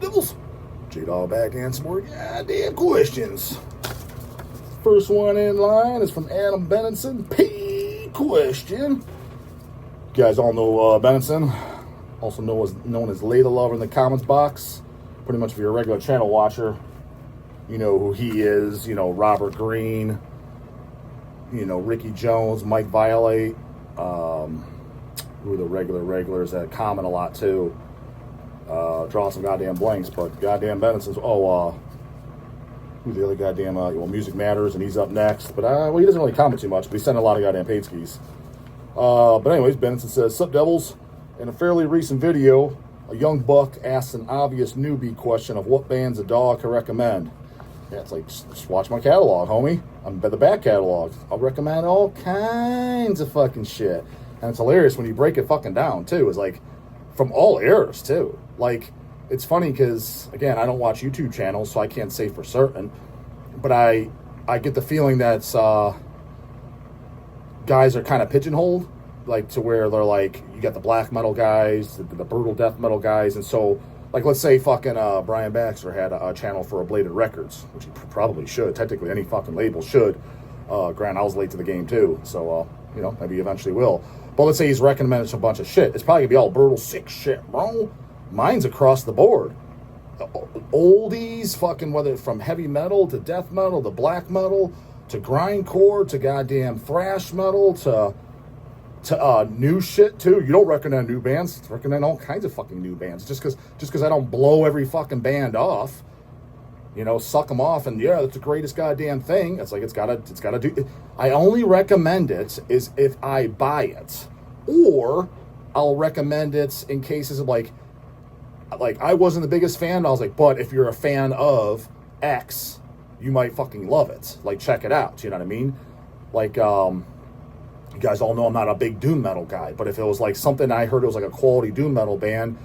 Devils? J-Dog back and some more goddamn questions. First one in line is from Adam Benenson. P question. You guys all know Benenson, also known as Layla Lover in the comments box. Pretty much if you're a regular channel watcher, you know who he is. You know, Robert Greene, you know, Ricky Jones, Mike Violate, who are the regulars that comment a lot too. Draw some goddamn blanks, but goddamn Benenson's, who's the other goddamn, Music Matters, and he's up next. But, well, he doesn't really comment too much, but he's sending a lot of goddamn paid skis. But anyways, Benenson says, "Sup, Devils? In a fairly recent video, a young buck asks an obvious newbie question of what bands a dog can recommend." Yeah, it's like, just watch my catalog, homie. I'm by the back catalog. I'll recommend all kinds of fucking shit. And it's hilarious when you break it fucking down, too. It's like, from all eras, too. Like, it's funny because, again, I don't watch YouTube channels, so I can't say for certain. But I get the feeling that guys are kind of pigeonholed, like, to where they're like, you got the black metal guys, the brutal death metal guys, and so, like, let's say fucking Brian Baxter had a channel for Ablated Records, which he probably should. Technically, any fucking label should. Granted, I was late to the game, too, so, maybe eventually will. But let's say he's recommended a bunch of shit. It's probably going to be all brutal, sick shit, bro. Mine's across the board. Oldies, fucking, whether from heavy metal to death metal to black metal to grindcore to goddamn thrash metal to new shit too. You don't recommend new bands. I recommend all kinds of fucking new bands. Just because I don't blow every fucking band off, suck them off and yeah, that's the greatest goddamn thing. It's like it's gotta do. I only recommend it is if I buy it, or I'll recommend it in cases of like I wasn't the biggest fan. I was like, but if you're a fan of X, you might fucking love it. Like, check it out. You know what I mean? Like, you guys all know I'm not a big doom metal guy, but if it was like something I heard it was like a quality doom metal band,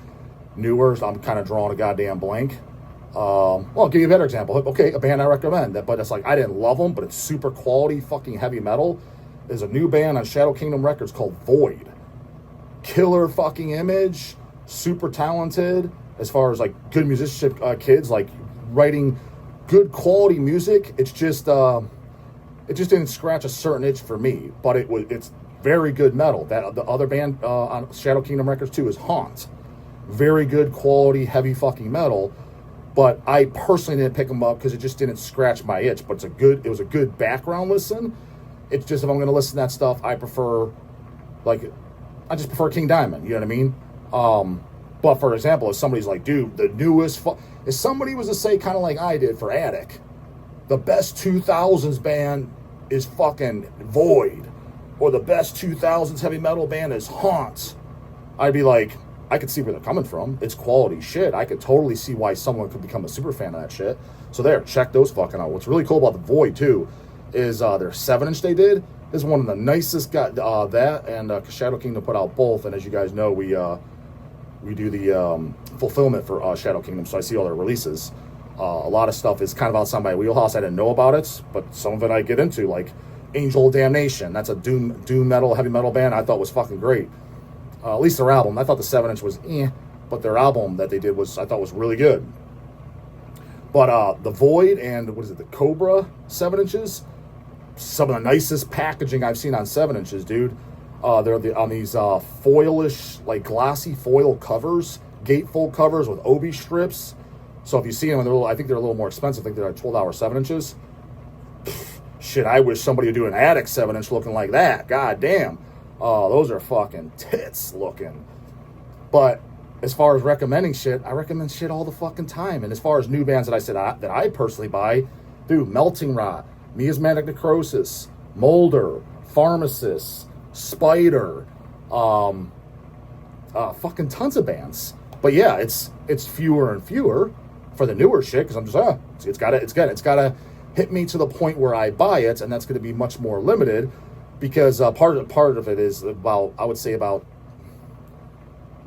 newer, I'm kind of drawing a goddamn blank. Well, I'll give you a better example. Okay, a band I recommend, but it's like I didn't love them, but it's super quality fucking heavy metal. There's a new band on Shadow Kingdom Records called Void. Killer fucking image, super talented as far as like good musicianship, kids like writing good quality music. It's just it just didn't scratch a certain itch for me, but it's very good metal. That the other band on Shadow Kingdom Records too is Haunt. Very good quality heavy fucking metal. But I personally didn't pick them up because it just didn't scratch my itch. But it was a good background listen. It's just if I'm going to listen to that stuff, I just prefer King Diamond. You know what I mean? But for example, if somebody's like, dude, the newest, if somebody was to say kind of like I did for Attic, the best 2000s band is fucking Void, or the best 2000s heavy metal band is Haunt, I'd be like, I could see where they're coming from. It's quality shit. I could totally see why someone could become a super fan of that shit. So there, check those fucking out. What's really cool about the Void too is their 7-inch they did is one of the nicest. Got that and Shadow Kingdom put out both. And as you guys know, we do the fulfillment for Shadow Kingdom, so I see all their releases. A lot of stuff is kind of outside my wheelhouse. I didn't know about it, but some of it I get into, like Angel of Damnation. That's a doom metal, heavy metal band I thought was fucking great. At least their album. I thought the 7-inch was but their album that they did I thought was really good. But the Void and, the Cobra 7-inches, some of the nicest packaging I've seen on 7-inches, dude. They're on these foilish, like glossy foil covers, gatefold covers with obi strips. So if you see them, I think they're a little more expensive. I think they're like 12-hour 7-inches. Shit, I wish somebody would do an Attic 7-inch looking like that. God damn. Those are fucking tits looking. But as far as recommending shit, I recommend shit all the fucking time. And as far as new bands that I said that I personally buy, dude, Melting Rot, Miasmatic Necrosis, Molder, Pharmacist, Spider, fucking tons of bands. But yeah, it's fewer and fewer for the newer shit because I'm just it's gotta hit me to the point where I buy it, and that's going to be much more limited. Because part of it is about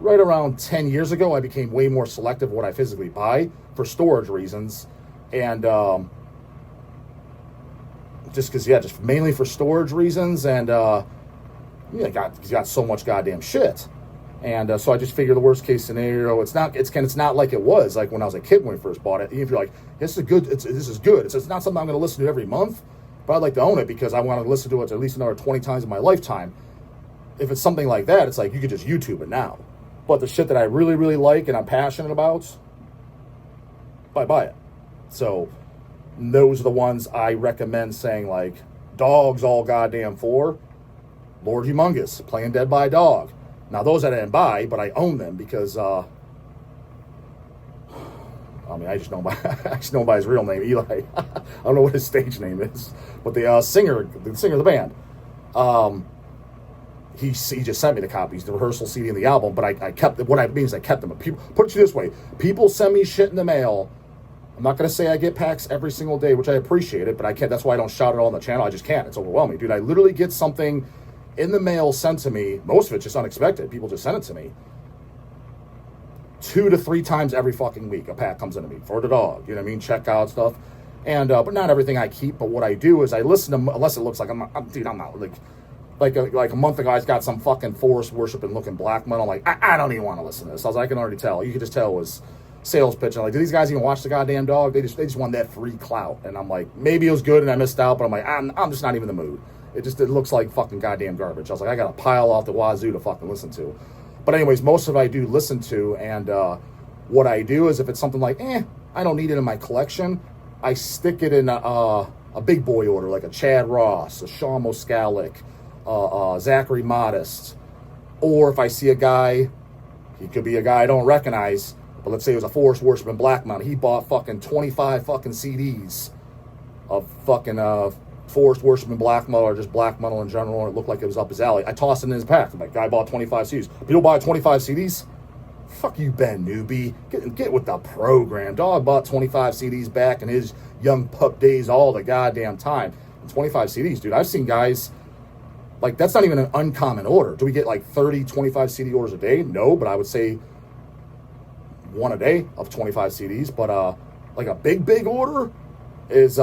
right around 10 years ago, I became way more selective of what I physically buy for storage reasons. And just mainly for storage reasons. And you got so much goddamn shit. And so I just figure the worst case scenario, it's not like it was like when I was a kid when we first bought it. Even if you're like, this is good, this is good. It's not something I'm going to listen to every month, but I'd like to own it because I want to listen to it at least another 20 times in my lifetime. If it's something like that, it's like you could just YouTube it now. But the shit that I really, really like and I'm passionate about, I buy it. So those are the ones I recommend saying, like, Dogs all goddamn for. Lord Humongous, Playing Dead by Dog. Now, those I didn't buy, but I own them because, I just know by his real name, Eli. I don't know what his stage name is. But the singer of the band, he just sent me the copies, the rehearsal CD and the album, but I kept them. What I mean is I kept them. People, put it this way, people send me shit in the mail. I'm not going to say I get packs every single day, which I appreciate it, but I can't. That's why I don't shout it all on the channel. I just can't. It's overwhelming. Dude, I literally get something in the mail sent to me. Most of it's just unexpected. People just send it to me. 2 to 3 times every fucking week, a pack comes into me for the dog. You know what I mean? Check out stuff. And, but not everything I keep. But what I do is I listen to, unless it looks like I'm not like a month ago, I got some fucking forest worshiping looking black metal. I'm like, I don't even want to listen to this. I can already tell. You could just tell it was sales pitch. I'm like, do these guys even watch the goddamn dog? They just want that free clout. And I'm like, maybe it was good and I missed out, but I'm like, I'm just not even in the mood. It looks like fucking goddamn garbage. I was like, I got a pile off the wazoo to fucking listen to. But anyways, most of it I do listen to, and what I do is if it's something like, I don't need it in my collection, I stick it in a big boy order, like a Chad Ross, a Sean Moskalik, Zachary Modest. Or if I see a guy, he could be a guy I don't recognize, but let's say it was a Forest Worshipman Black Mountain. He bought fucking 25 fucking CDs of fucking Forest Worshipman Black Metal or just Black Metal in general, and it looked like it was up his alley. I tossed it in his pack. I'm like, guy bought 25 CDs. People buy 25 CDs? Fuck you, Ben Newbie. Get with the program. Dog bought 25 CDs back in his young pup days all the goddamn time. And 25 CDs, dude. I've seen guys, like, that's not even an uncommon order. Do we get like 30, 25 CD orders a day? No, but I would say one a day of 25 CDs. But like a big order is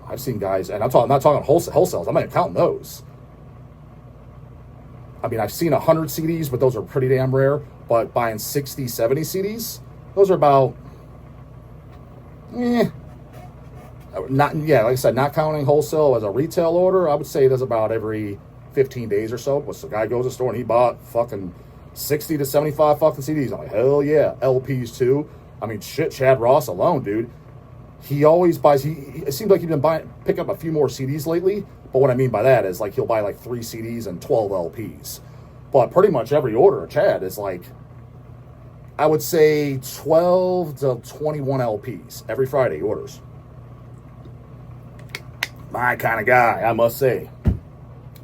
I've seen guys, and I'm not talking wholesales. I'm not even counting those. I mean, I've seen 100 CDs, but those are pretty damn rare. But buying 60, 70 CDs, those are about, like I said, not counting wholesale as a retail order, I would say there's about every 15 days or so. But the guy goes to the store and he bought fucking 60 to 75 fucking CDs. I'm like, hell yeah. LPs too. I mean, shit, Chad Ross alone, dude. He always buys, it seems like he's been picking up a few more CDs lately. But what I mean by that is, like, he'll buy like 3 CDs and 12 LPs. But pretty much every order of Chad is like, I would say 12 to 21 LPs every Friday he orders. My kind of guy, I must say.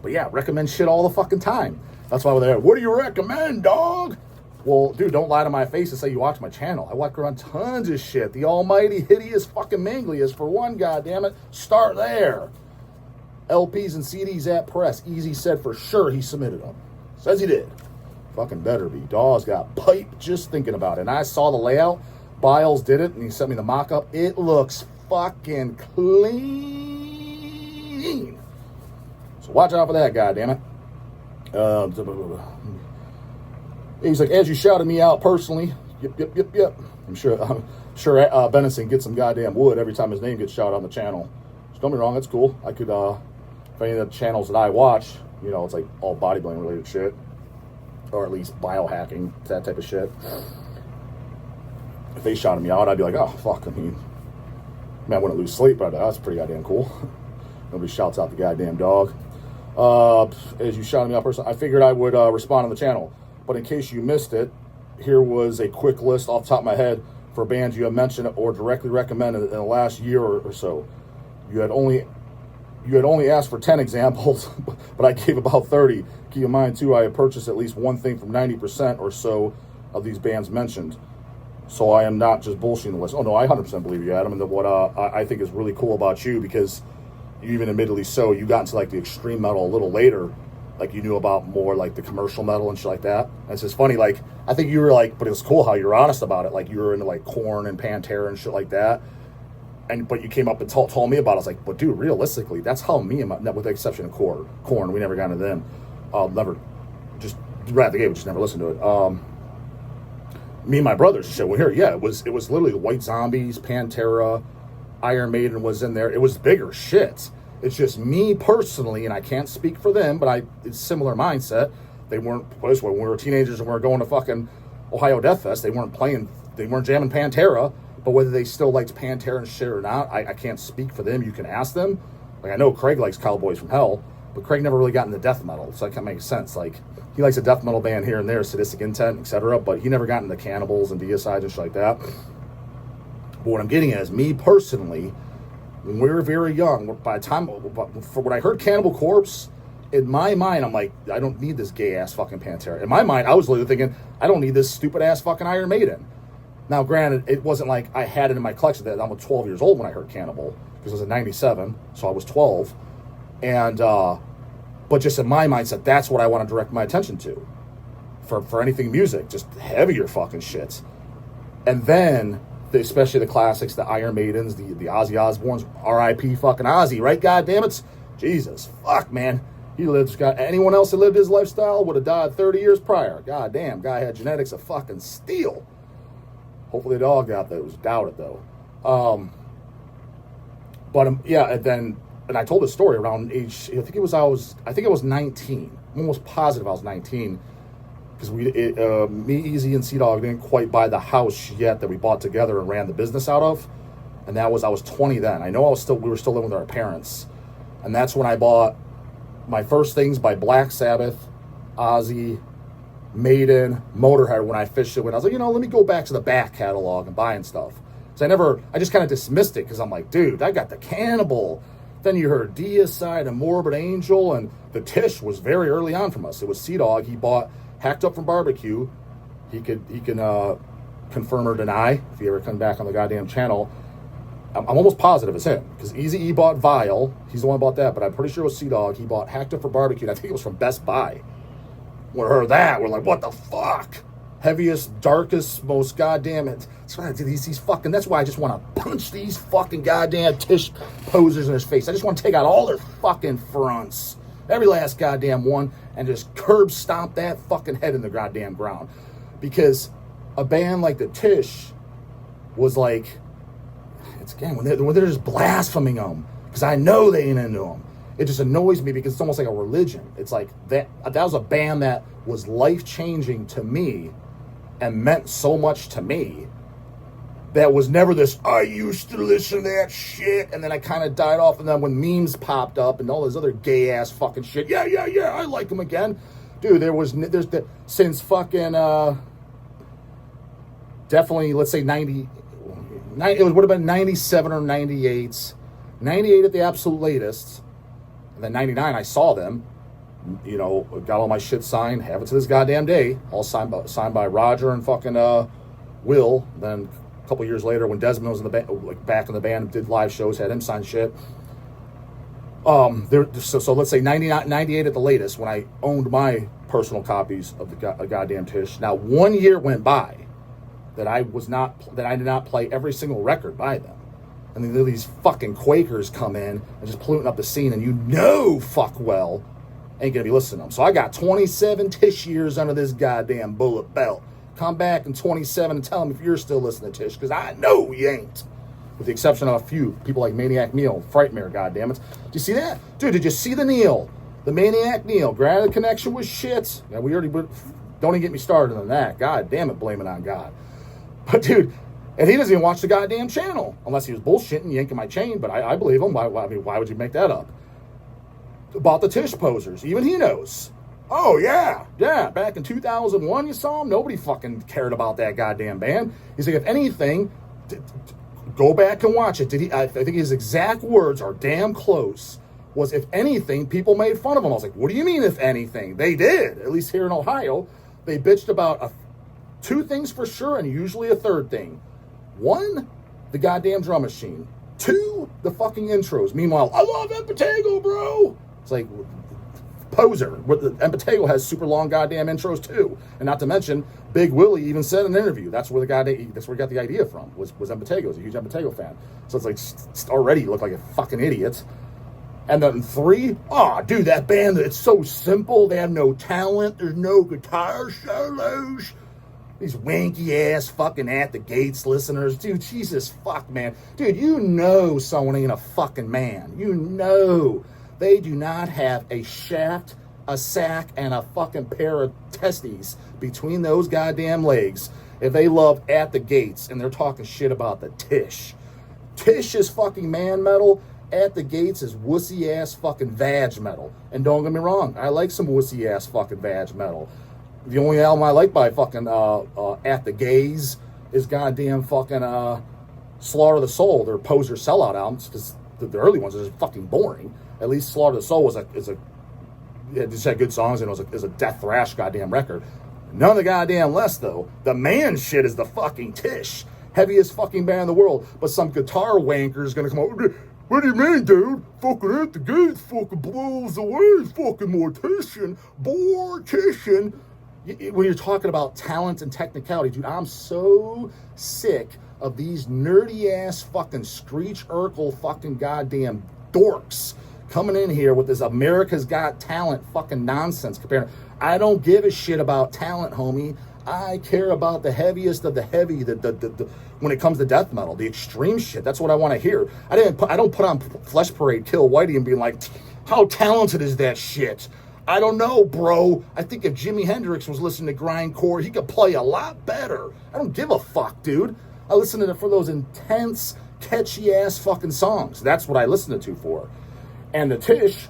But yeah, recommend shit all the fucking time. That's why we're there. What do you recommend, dog? Well, dude, don't lie to my face and say you watch my channel. I walk around tons of shit. The almighty, hideous, fucking mangliest, for one, goddammit. Start there. LPs and CDs at press. Easy said for sure he submitted them. Says he did. Fucking better be. Dawes got pipe just thinking about it. And I saw the layout. Biles did it, and he sent me the mock-up. It looks fucking clean. So watch out for that, goddammit. He's like, as you shouted me out personally. Yep. I'm sure Benison gets some goddamn wood every time his name gets shouted on the channel. Just don't be wrong, that's cool. I could, if any of the channels that I watch, you know, it's like all bodybuilding related shit. Or at least biohacking, that type of shit. If they shouted me out, I'd be like, oh, fuck, I mean, I wouldn't lose sleep, but that's pretty goddamn cool. Nobody shouts out the goddamn dog. As you shouted me out personally, I figured I would respond on the channel. But in case you missed it, here was a quick list off the top of my head for bands you have mentioned or directly recommended in the last year or so. You had only asked for 10 examples, but I gave about 30. Keep in mind, too, I had purchased at least one thing from 90% or so of these bands mentioned. So I am not just bullshitting the list. Oh, no, I 100% believe you, Adam. And what I think is really cool about you, because you even admittedly so, you got into, like, the extreme metal a little later. Like, you knew about more, like, the commercial metal and shit like that. And it's just funny, like, I think you were, like, but it was cool how you were honest about it. Like, you were into, like, Korn and Pantera and shit like that. But you came up and told me about it. I was like, but dude, realistically, that's how me and with the exception of Korn, we never got into them. Never right at the gate, we just never listened to it. Me and my brothers shit were here. Yeah, it was literally the White Zombies, Pantera, Iron Maiden was in there. It was bigger shit. It's just me personally, and I can't speak for them, but it's similar mindset. They weren't, when we were teenagers and we were going to fucking Ohio Death Fest, they weren't jamming Pantera, but whether they still liked Pantera and shit or not, I can't speak for them. You can ask them. Like, I know Craig likes Cowboys from Hell, but Craig never really got into death metal, so that kind of makes sense. Like, he likes a death metal band here and there, Sadistic Intent, etc., but he never got into Cannibals and Deicide and shit like that. But what I'm getting at is, me personally, when we were very young, by the time, for when I heard Cannibal Corpse, in my mind, I'm like, I don't need this gay-ass fucking Pantera. In my mind, I was literally thinking, I don't need this stupid-ass fucking Iron Maiden. Now, granted, it wasn't like I had it in my collection. That I was 12 years old when I heard Cannibal, because it was in 97, so I was 12. And, but just in my mindset, that's what I want to direct my attention to. For anything music, just heavier fucking shit. And then, especially the classics, the Iron Maidens, the Ozzy Osbournes, R.I.P. fucking Ozzy, right? God damn it. Jesus, fuck, man. He lives, anyone else that lived his lifestyle would have died 30 years prior. God damn, guy had genetics of fucking steel. Hopefully they all got those. Doubt it, though. Yeah, and I told this story around age, I think it was 19. I'm almost positive I was 19. Because me, Easy, and Sea-Dog didn't quite buy the house yet that we bought together and ran the business out of. And I was 20 then. I know we were still living with our parents. And that's when I bought my first things by Black Sabbath, Ozzy, Maiden, Motorhead. When I fished it, I was like, let me go back to the back catalog and buying stuff. So I just kind of dismissed it because I'm like, dude, I got the Cannibal. Then you heard Deicide and Morbid Angel, and the Tish was very early on from us. It was Sea-Dog. He bought Hacked Up from Barbecue. He can confirm or deny if he ever come back on the goddamn channel. I'm almost positive it's him, because Easy E bought Vile. He's the one who bought that, but I'm pretty sure it was Sea-Dog. He bought Hacked Up for Barbecue, and I think it was from Best Buy. When we heard that, we're like, what the fuck? Heaviest, darkest, most goddamn... That's why I do these fucking... That's why I just want to punch these fucking goddamn Tish posers in his face. I just want to take out all their fucking fronts. Every last goddamn one, and just curb stomp that fucking head in the goddamn ground. Because a band like the Tish was like... It's again, when they're just blaspheming them, because I know they ain't into them. It just annoys me because it's almost like a religion. It's like that was a band that was life-changing to me and meant so much to me. That was never this, I used to listen to that shit, and then I kind of died off, and then when memes popped up and all this other gay-ass fucking shit, yeah, I like them again. Dude, since fucking, definitely, let's say 90, it would have been 97 or 98. 98 at the absolute latest. And then 99, I saw them. Got all my shit signed. Have it to this goddamn day. All signed by Roger and fucking Will. Then a couple years later, when Desmond was in the band, back in the band, did live shows, had him sign shit. So let's say 99, 98 at the latest, when I owned my personal copies of the goddamn Tish. Now, 1 year went by that I did not play every single record by them. And then these fucking Quakers come in and just polluting up the scene, and fuck well ain't gonna be listening to them. So I got 27 Tish years under this goddamn bullet belt. Come back in 27 and tell them if you're still listening to Tish, because I know you ain't. With the exception of a few people like Maniac Neil, Frightmare, goddammit. Did you see that? Dude, did you see the Neil? The Maniac Neil. Granted, the connection was shit. Yeah, we already... Don't even get me started on that. God damn it, blame it on God. But, dude... And he doesn't even watch the goddamn channel. Unless he was bullshitting, yanking my chain. But I believe him. Why would you make that up? About the Tish posers. Even he knows. Oh, yeah. Back in 2001, you saw him? Nobody fucking cared about that goddamn band. He's like, if anything, go back and watch it. I think his exact words are damn close. Was, if anything, people made fun of him. I was like, what do you mean, if anything? They did. At least here in Ohio. They bitched about two things for sure, and usually a third thing. One, the goddamn drum machine. Two, the fucking intros. Meanwhile, I love Empatego, bro. It's like, poser. Empatego has super long goddamn intros too. And not to mention, Big Willie even said in an interview, that's where he got the idea from, was Empatego. He's a huge Empatego fan. So it's like, already you look like a fucking idiot. And then 3, oh, dude, that band, it's so simple. They have no talent. There's no guitar solos. These wanky-ass fucking At the Gates listeners. Dude, Jesus fuck, man. Dude, you know someone ain't a fucking man. You know they do not have a shaft, a sack, and a fucking pair of testes between those goddamn legs if they love At the Gates and they're talking shit about the Tish. Tish is fucking man metal. At the Gates is wussy-ass fucking vag metal. And don't get me wrong, I like some wussy-ass fucking vag metal. The only album I like by fucking At the Gaze is goddamn fucking Slaughter the Soul. Their poser sellout albums, because the early ones are just fucking boring. At least Slaughter the Soul just had good songs, and it was a death thrash goddamn record. None of the goddamn less, though. The man shit is the fucking Tish. Heaviest fucking band in the world. But some guitar wanker is going to come over. What do you mean, dude? Fucking At the Gates fucking blows away. Fucking mortician. Mortician. When you're talking about talent and technicality, dude, I'm so sick of these nerdy-ass fucking Screech Urkel fucking goddamn dorks coming in here with this America's Got Talent fucking nonsense comparing. I don't give a shit about talent, homie. I care about the heaviest of the heavy, when it comes to death metal, the extreme shit. That's what I want to hear. I don't put on Flesh Parade, Kill Whitey, and be like, how talented is that shit? I don't know, bro. I think if Jimi Hendrix was listening to grindcore, he could play a lot better. I don't give a fuck, dude. I listen to it for those intense, catchy-ass fucking songs. That's what I listen to for. And the Tish,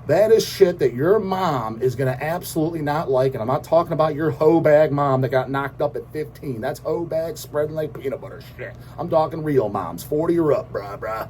that is shit that your mom is going to absolutely not like. And I'm not talking about your hoe bag mom that got knocked up at 15. That's hoe bag spreading like peanut butter shit. I'm talking real moms, 40 or up, brah.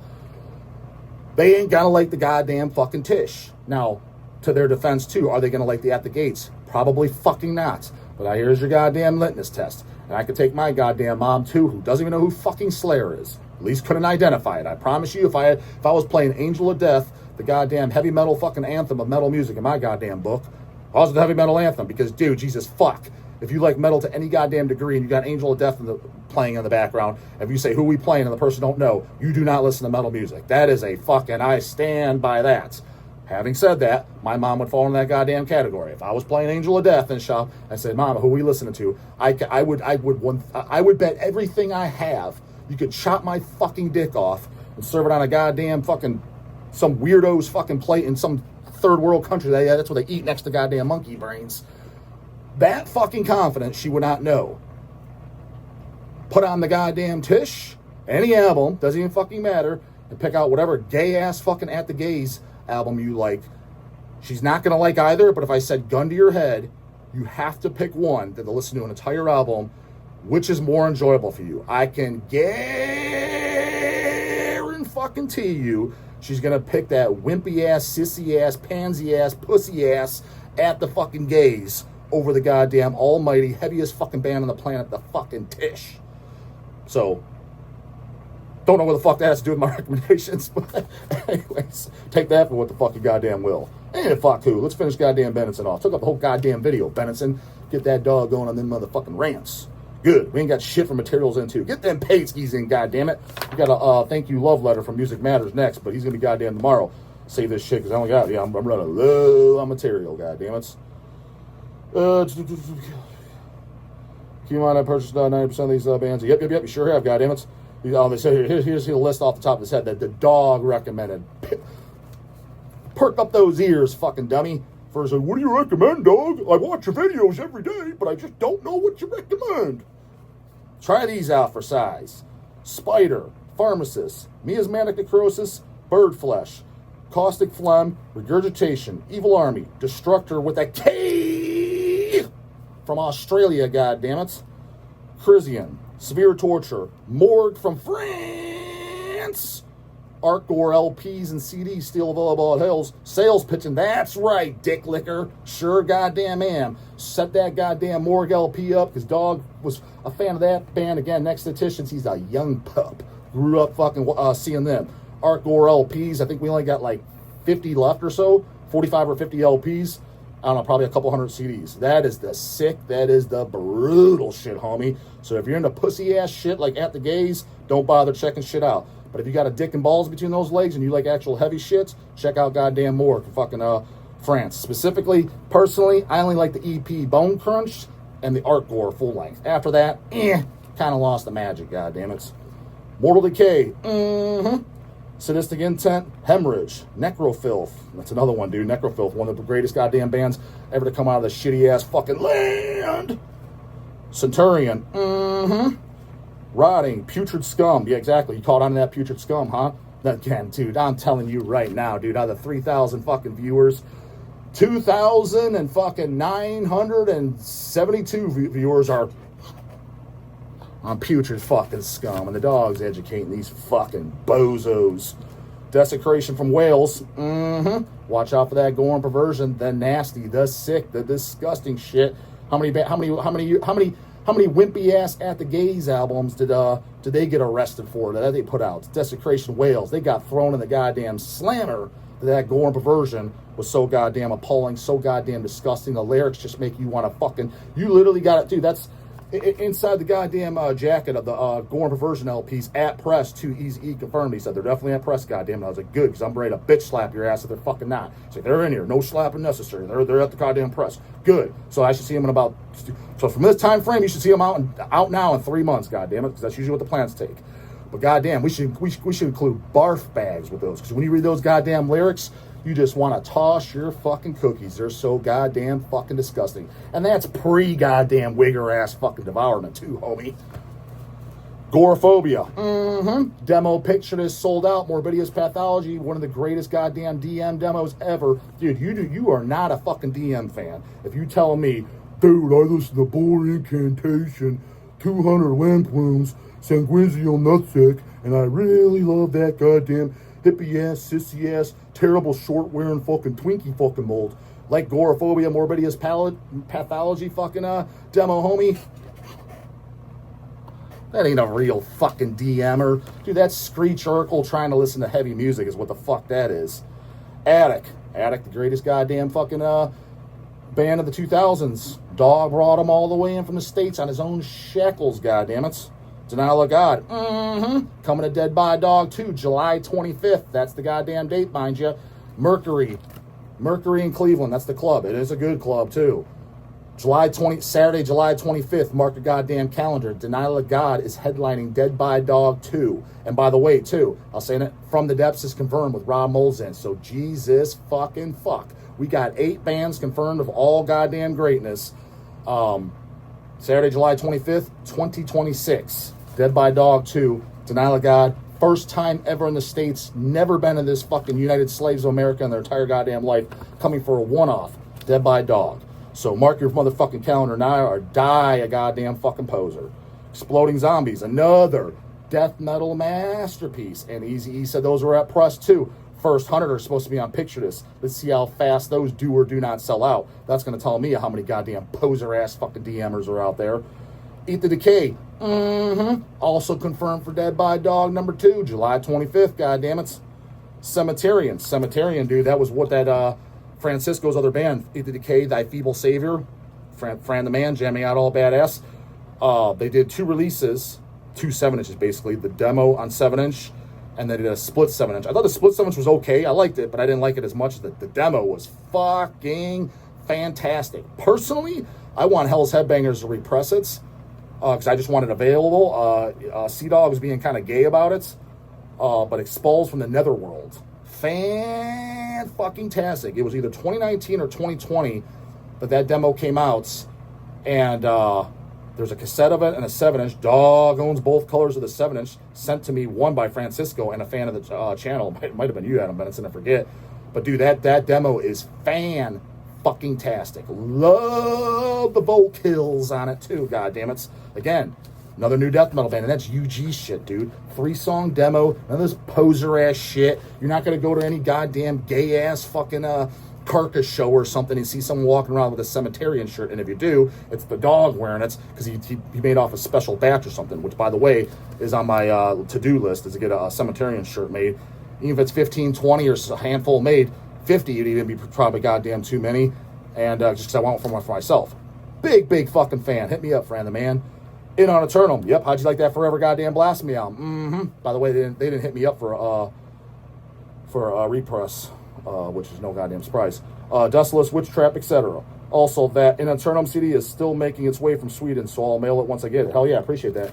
They ain't going to like the goddamn fucking Tish. Now, to their defense, too, are they going to like the At the Gates? Probably fucking not. But here's your goddamn litmus test. And I could take my goddamn mom, too, who doesn't even know who fucking Slayer is. At least couldn't identify it. I promise you, if I was playing Angel of Death, the goddamn heavy metal fucking anthem of metal music in my goddamn book, I was the heavy metal anthem because, dude, Jesus fuck. If you like metal to any goddamn degree and you got Angel of Death playing in the background, if you say who we playing and the person don't know, you do not listen to metal music. That is a fucking, I stand by that. Having said that, my mom would fall in that goddamn category. If I was playing Angel of Death in shop and said, Mama, who are we listening to? I would bet everything I have you could chop my fucking dick off and serve it on a goddamn fucking some weirdo's fucking plate in some third world country. That's what they eat next to goddamn monkey brains. That fucking confident she would not know. Put on the goddamn Tish, any album, doesn't even fucking matter, and pick out whatever gay ass fucking At the Gaze album you like. She's not gonna like either, but if I said gun to your head, you have to pick one that to listen to an entire album. Which is more enjoyable for you? I can guarantee you she's gonna pick that wimpy ass, sissy ass, pansy ass, pussy ass At the fucking Gaze over the goddamn almighty heaviest fucking band on the planet, the fucking Tish. So, don't know what the fuck that has to do with my recommendations, but anyways, take that for what the fuck you goddamn will. And fuck who. Let's finish goddamn Benenson off. Took up the whole goddamn video, Benenson. Get that dog going on them motherfucking rants. Good. We ain't got shit for materials in, too. Get them paid skis in, goddammit. We got a thank you love letter from Music Matters next, but he's going to be goddamn tomorrow. Save this shit, because I only got, I'm running low on material, goddammit. Keep in mind, I purchased 90% of these bands. Yep, you sure have, goddammit. They say, here's the list off the top of his head that the dog recommended. Perk up those ears, fucking dummy. First, what do you recommend, dog? I watch your videos every day, but I just don't know what you recommend. Try these out for size. Spider, Pharmacist, Miasmatic Necrosis, Bird Flesh, Caustic Phlegm, Regurgitation, Evil Army, Destructor with a K from Australia, goddammit, Crisian, Severe Torture, Morgue from France, Artgore LPs and CDs still available at Hills. Sales pitching, that's right, dick licker. Sure goddamn am. Set that goddamn Morgue LP up, because dog was a fan of that band. Again, next to Tish, since he's a young pup. Grew up fucking seeing them. Artgore LPs, I think we only got like 50 left or so. 45 or 50 LPs. I don't know, probably a couple hundred CDs. That is the sick, that is the brutal shit, homie. So if you're into pussy ass shit like At the Gaze, don't bother checking shit out. But if you got a dick and balls between those legs and you like actual heavy shits, check out goddamn More from fucking France. Specifically, personally, I only like the EP Bone Crunch and the Art Gore full length. After that, kind of lost the magic, goddammit. Mortal Decay, Sadistic Intent, Hemorrhage, Necrofilth. That's another one, dude. Necrofilth, one of the greatest goddamn bands ever to come out of this shitty ass fucking land. Centurion, Rotting, Putrid Scum. Yeah, exactly. You caught on to that Putrid Scum, huh? Again, dude, I'm telling you right now, dude, out of the 3,000 fucking viewers, 2,972 viewers are on Putrid fucking Scum, and the dog's educating these fucking bozos. Desecration from Wales. Watch out for that gore and perversion, the nasty, the sick, the disgusting shit. How many wimpy ass At the Gays albums did they get arrested for that they put out? Desecration Wales. They got thrown in the goddamn slammer. That gore and perversion was so goddamn appalling, so goddamn disgusting. The lyrics just make you want to fucking. You literally got it, dude. That's inside the goddamn jacket of the gore and perversion LPs at press. To Easy E confirmed. He said they're definitely at press. Goddamn, and I was like, good, because I'm ready to bitch slap your ass if they're fucking not. So they're in here, no slapping necessary. They're at the goddamn press. Good. So I should see them in about. So from this time frame, you should see them out now in 3 months. Goddamn it, because that's usually what the plans take. But goddamn, we should include barf bags with those, because when you read those goddamn lyrics, you just want to toss your fucking cookies. They're so goddamn fucking disgusting. And that's pre-goddamn wigger-ass fucking devourment too, homie. Gorephobia. Demo Picture This sold out. Morbidius Pathology, one of the greatest goddamn DM demos ever. Dude, you are not a fucking DM fan. If you tell me, dude, I listen to Bore Incantation, 200 Lamp Wounds, Sanguinzio Nutsack, and I really love that goddamn hippie-ass, sissy-ass, terrible short-wearing fucking Twinkie fucking mold. Like Gorephobia, Morbidius Pathology fucking demo, homie. That ain't a real fucking DMer. Dude, that's Screech Urkel trying to listen to heavy music is what the fuck that is. Attic, the greatest goddamn fucking band of the 2000s. Dog brought him all the way in from the States on his own shackles, goddammit. Denial of God. Coming to Dead by Dog 2, July 25th. That's the goddamn date, mind you. Mercury in Cleveland. That's the club. It is a good club, too. Saturday, July 25th. Mark your goddamn calendar. Denial of God is headlining Dead by Dog 2. And by the way, too, I'll say it, From the Depths is confirmed with Rob Molzen. So Jesus fucking fuck. We got 8 bands confirmed of all goddamn greatness. Saturday, July 25th, 2026. Dead by Dog 2, Denial of God. First time ever in the States. Never been in this fucking United Slaves of America in their entire goddamn life. Coming for a one-off. Dead by Dog. So mark your motherfucking calendar now or die a goddamn fucking poser. Exploding Zombies, another death metal masterpiece. And Easy E said those were at press too. First 100 are supposed to be on Picture This. Let's see how fast those do or do not sell out. That's going to tell me how many goddamn poser-ass fucking DMers are out there. Eat the Decay. Also confirmed for Dead by Dog number 2, July 25th, goddammit. Cemeterian, dude, that was what that Francisco's other band, Eat the Decay, Thy Feeble Savior, Fran the Man, jamming out all badass. They did 2 releases, 2 7-inches basically, the demo on 7-inch, and they did a split 7-inch. I thought the split 7-inch was okay. I liked it, but I didn't like it as much. The demo was fucking fantastic. Personally, I want Hell's Headbangers to repress it because I just want it available. Sea Dog was being kind of gay about it, but Expulsed from the Netherworld. Fan-fucking-tastic. It was either 2019 or 2020 that demo came out, and there's a cassette of it and a 7-inch. Dog owns both colors of the 7-inch. Sent to me, one by Francisco and a fan of the channel. It might have been you, Adam Benson, I forget. But dude, that demo is fan-fucking-tastic. Love the vocals on it too, goddammit. Again, another new death metal band, and that's UG shit, dude. 3-song demo, none of this poser-ass shit. You're not going to go to any goddamn gay-ass fucking carcass show or something and see someone walking around with a Cemeterian shirt, and if you do, it's the dog wearing it because he made off a special batch or something, which by the way is on my to-do list, is to get a Cemeterian shirt made. Even if it's 15, 20 or a handful made, 50 would even be probably goddamn too many, and just because I want one for myself. Big fucking fan. Hit me up, Fran the Man. In on Eternum. Yep. How'd you like that Forever Goddamn Blasphemy album? By the way, they didn't hit me up for repress, which is no goddamn surprise. Dustless, Witch Trap, etc. Also, that In Eternum CD is still making its way from Sweden, so I'll mail it once I get it. Hell yeah, appreciate that.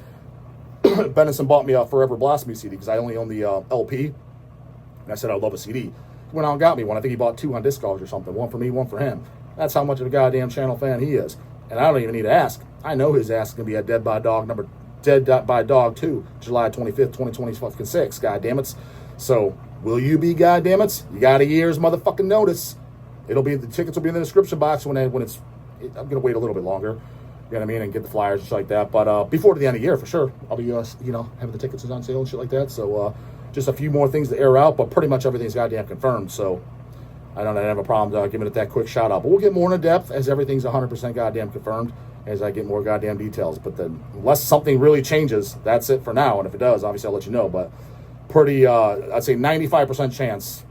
Benison bought me a Forever Blasphemy CD because I only own the LP, and I said I love a CD. He went out and got me one. I think he bought 2 on Discogs or something. One for me, one for him. That's how much of a goddamn channel fan he is. And I don't even need to ask. I know his ass is going to be at Dead by Dog 2, July 25th, 2026. Goddammits. So, will you be goddammits? You got a year's motherfucking notice. The tickets will be in the description box when it's. I'm going to wait a little bit longer. You know what I mean? And get the flyers and shit like that. But before the end of the year, for sure. I'll be, having the tickets on sale and shit like that. So, just a few more things to air out, but pretty much everything's goddamn confirmed. So, I don't have a problem giving it that quick shout out. But we'll get more in depth as everything's 100% goddamn confirmed as I get more goddamn details. But then, unless something really changes, that's it for now. And if it does, obviously I'll let you know. But pretty, I'd say 95% chance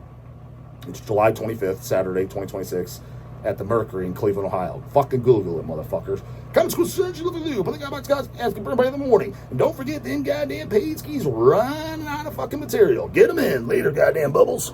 it's July 25th, Saturday, 2026, at the Mercury in Cleveland, Ohio. Fucking Google it, motherfuckers. Come to search of the video. Put the guy Scott's asking for everybody in the morning. And don't forget, them goddamn paid skis running out of fucking material. Get them in later, goddamn bubbles.